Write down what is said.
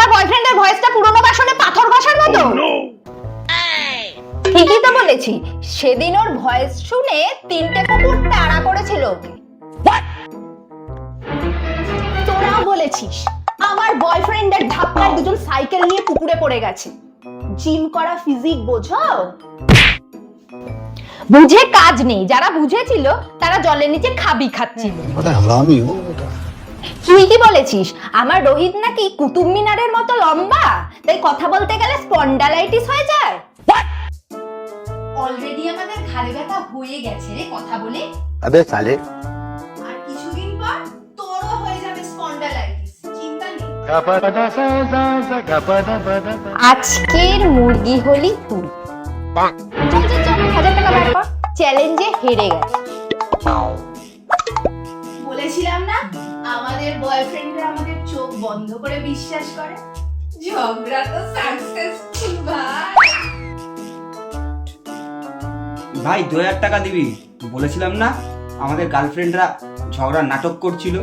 আমার বয়ফ্রেন্ডের ভয়েসটা পুরনো বাসনে পাথর ঘষার মতো। ঠিকই তো বলেছি, সেদিন ওর ভয়েস শুনে 3টে কুকুর তাড়া করেছিল ওকে। তোরাও বলেছিস আমার বয়ফ্রেন্ডের ধাক্কায় দুজন সাইকেল নিয়ে পুকুরে পড়ে গেছে। জিম করা ফিজিক বোঝো? বুঝে কাজ নেই, যারা বুঝেছিল তারা জলের নিচে খাবি খাচ্ছিল। তুই কি বলেছিস আমার রোহিত নাকি কুতুব মিনারের মতো লম্বা, তাই কথা বলতে গেলে স্পন্ডালাইটিস হয়ে যায়? অলরেডি আমাদের ঘাড়ে ব্যথা হয়ে গেছে রে কথা বলে। আবে সালে, আর কিছুদিন পর তোরও হয়ে যাবে স্পন্ডালাইটিস, চিন্তা নেই। আজকের মুরগি হলি তুই। চল চল চল, 1000 টাকা বার কর। চ্যালেঞ্জে হেরে গেছে। বলেছিলাম না আমাদের বয়ফ্রেন্ডরা আমাদের চোখ বন্ধ করে বিশ্বাস করে। ঝগড়া তো সাকসেসফুল ভাই। ভাই 2000 টাকা দিবি? বলেছিলাম না আমাদের গার্লফ্রেন্ডরা ঝগড়া নাটক করছিল।